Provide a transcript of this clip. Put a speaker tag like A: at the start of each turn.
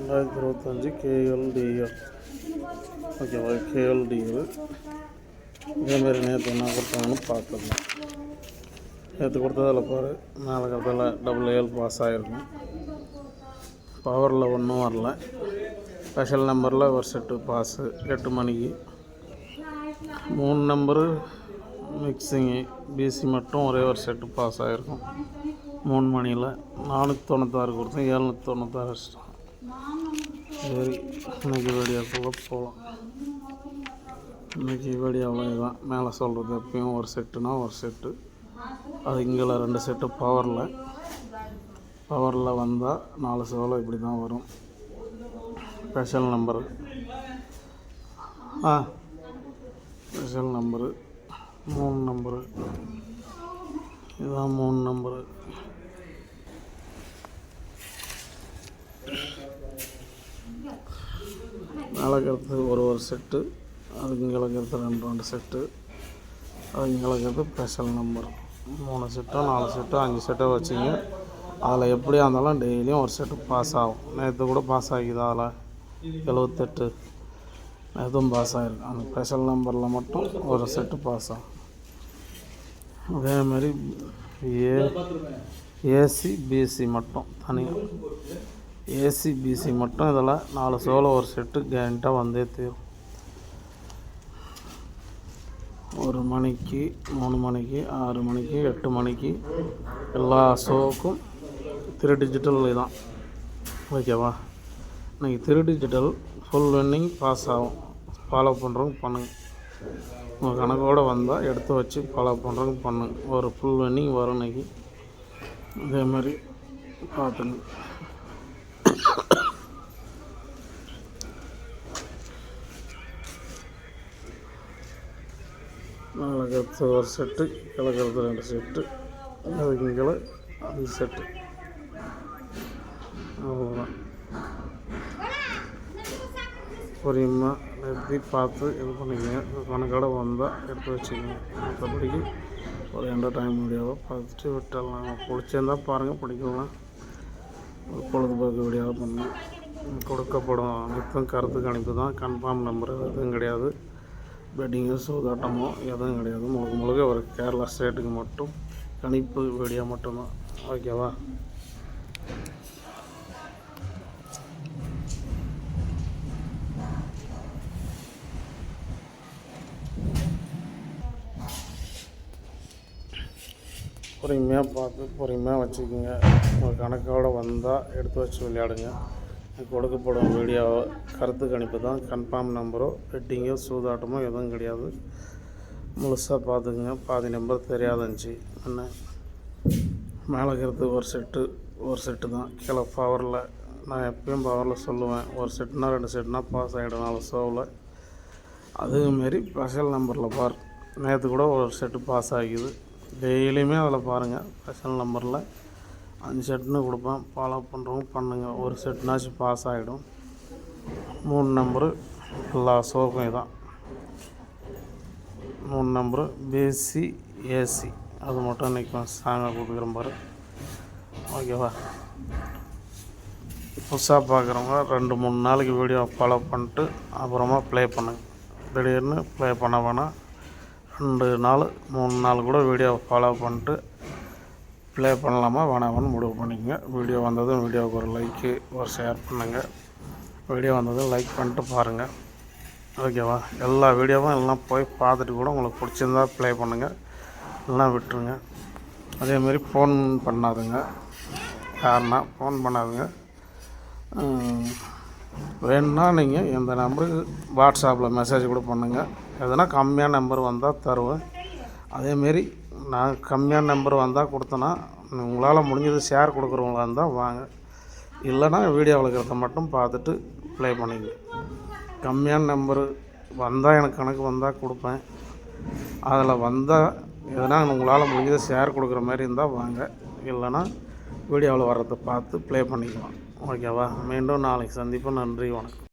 A: 2025 KLDL. ஓகேவா, KLDL இதேமாரி நேற்று என்ன கொடுத்தாங்கன்னு பார்த்துடலாம். நேற்று கொடுத்ததில் பாரு, மேலே கருத்தில் AA பாஸ் ஆகிருக்கும். பவரில் ஒன்றும் வரல. ஸ்பெஷல் நம்பரில் ஒரு செட்டு பாஸு 8 மணிக்கு. 3 நம்பரு மிக்சிங்கு பிசி மட்டும் ஒரே ஒரு செட்டு பாஸ் ஆகிருக்கும் 3 மணியில். 496 கொடுத்தேன், 796 வச்சிட்டோம். சரி, இன்றைக்கி வீடியோக்குள்ளே போகலாம். இன்றைக்கி வீடியோ அவ்வளோதான். மேலே சொல்கிறது எப்பயும் ஒரு செட்டுனா ஒரு செட்டு. அது இங்கே 2 செட்டு பவரில் வந்தால் 4 சோளம் இப்படி தான் வரும். Special number special number 3 number. இதுதான் 3 நம்பரு. மேலே கருத்து ஒரு செட்டு, அதுக்கு இங்கே கருத்து 2 செட்டு, அது இங்கே கருத்து ஸ்பெஷல் நம்பர். 3 செட்டோ 4 செட்டோ 5 செட்டோ வச்சிங்க. அதில் எப்படியா இருந்தாலும் டெய்லியும் ஒரு செட்டு பாஸ் ஆகும். நேற்று கூட பாஸ் ஆகிக்குது. அதில் 78 நேற்றும் பாஸ் ஆகிருக்கு. அந்த ஸ்பெஷல் நம்பரில் மட்டும் ஒரு செட்டு பாஸ் ஆகும். அதேமாரி ஏசி பிசி மட்டும் தனியாக, ஏசி பிசி மட்டும் இதில் 4 சோளம் ஒரு செட்டு கேரண்ட்டாக வந்தே தீரும். 1 மணிக்கு, 3 மணிக்கு, 6 மணிக்கு, 8 மணிக்கு எல்லா ஷோவுக்கும் 3 டிஜிட்டல் தான். ஓகேவா, இன்றைக்கி 3 டிஜிட்டல் ஃபுல் வின்னிங் பாஸ் ஆகும். ஃபாலோ பண்ணுறவங்க பண்ணுங்க. உங்கள் கணக்கோடு வந்தால் எடுத்து வச்சு ஃபாலோ பண்ணுறவங்க பண்ணுங்க. ஒரு ஃபுல் வின்னிங் வரும் இன்றைக்கி. இதேமாதிரி பார்த்துங்க. கிழக்கு ஒரு செட்டு, கிழக்கு 2 செட்டு, அதுக்கு இங்கே 5 செட்டு. அவ்வளோதான். பொறுமையாக நிறுத்தி பார்த்து இது பண்ணிக்கங்க. கணக்கோட வந்தால் எடுத்து வச்சுக்கோங்க. மற்றபடிக்கு ஒரு என்டர்டைன் வீடியோவை பார்த்துட்டு விட்டுடலாம். பிடிச்சிருந்தால் பாருங்கள், பிடிக்கலாம் ஒரு பொழுதுபோக்கு வீடியோவை பண்ணுங்கள். கொடுக்கப்படும் அனைத்தும் கருத்து கணிப்பு தான். கன்ஃபார்ம் நம்பர் எதுவும் கிடையாது. பெட்டிங்கோ சூதாட்டமோ எதுவும் கிடையாது. முழுக்க ஒரு கேரளா ஸ்டேட்டுக்கு மட்டும் கணிப்பு வீடியோ மட்டும்தான். ஓகேவா, பொறுமையாக பார்த்து பொறுமையாக வச்சுக்கோங்க. உங்கள் கணக்கோடு வந்தால் எடுத்து வச்சு விளையாடுங்க. கொடுக்கப்படும் வீடியோவை கருத்து கணிப்பு தான். கன்ஃபார்ம் நம்பரோ பெட்டிங்கோ சூதாட்டமோ எதுவும் கிடையாது. முழுசாக பார்த்துக்குங்க. பாதி நம்பர் தெரியாதுச்சு என்ன. மேலே கருத்து ஒரு செட்டு தான். கீழே பவரில் நான் எப்பயும் பவரில் சொல்லுவேன். ஒரு செட்டுனா 2 செட்டுனா பாஸ் ஆகிடும் 4 ஷோவில். அதுமாரி ஸ்பெஷல் நம்பரில் பார், நேற்று கூட ஒரு செட்டு பாஸ் ஆகிக்குது. டெய்லியுமே அதில் பாருங்கள். ஸ்பெஷல் நம்பரில் 5 செட்டுன்னு கொடுப்பேன். ஃபாலோ பண்ணுறவங்க பண்ணுங்கள். ஒரு செட்னாச்சும் பாஸ் ஆகிடும். 3 நம்பரு எல்லா ஷோக்கும் இதான். 3 நம்பரு பிசி ஏசி அது மட்டும் இன்றைக்கி ஸ்ட்ராங்காக கொடுக்குறேன் பாரு. ஓகேவா, புதுசாக பார்க்குறவங்க 2-3 நாளைக்கு வீடியோ ஃபாலோ பண்ணிட்டு அப்புறமா ப்ளே பண்ணுங்கள். திடீர்னு ப்ளே பண்ண வேணாம். 2 நாள் 3 நாள் கூட வீடியோ ஃபாலோ பண்ணிட்டு ப்ளே பண்ணலாமா வேணாமான்னு முடிவு பண்ணிக்கங்க. வீடியோ வந்ததும் வீடியோவுக்கு ஒரு லைக்கு ஒரு ஷேர் பண்ணுங்கள். வீடியோ வந்ததும் லைக் பண்ணிட்டு பாருங்கள். ஓகேவா, எல்லா வீடியோவும் எல்லாம் போய் பார்த்துட்டு கூட உங்களுக்கு பிடிச்சிருந்தா ப்ளே பண்ணுங்கள், எல்லாம் விட்டுருங்க. அதேமாரி ஃபோன் பண்ணாதுங்க. யாருன்னா ஃபோன் பண்ணாதுங்க. வேணும்னா நீங்கள் இந்த நம்பருக்கு வாட்ஸ்அப்பில் மெசேஜ் கூட பண்ணுங்கள். எதனா கம்மியான நம்பர் வந்தால் தருவேன். அதேமாரி நான் கம்மியான நம்பர் வந்தால் கொடுத்தேன்னா உங்களால் முடிஞ்சது ஷேர் கொடுக்குறவங்களா இருந்தால் வாங்க. இல்லைனா வீடியோவில் இருக்கிறத மட்டும் பார்த்துட்டு ப்ளே பண்ணிங்க. கம்மியான நம்பரு வந்தால் எனக்கு கணக்கு வந்தால் கொடுப்பேன். அதில் வந்தால் எதனா உங்களால் முடிஞ்சது ஷேர் கொடுக்குற மாதிரி இருந்தால் வாங்க. இல்லைனா வீடியோவில் வர்றதை பார்த்து ப்ளே பண்ணிக்கலாம். ஓகேவா, மீண்டும் நாளைக்கு சந்திப்போம். நன்றி, வணக்கம்.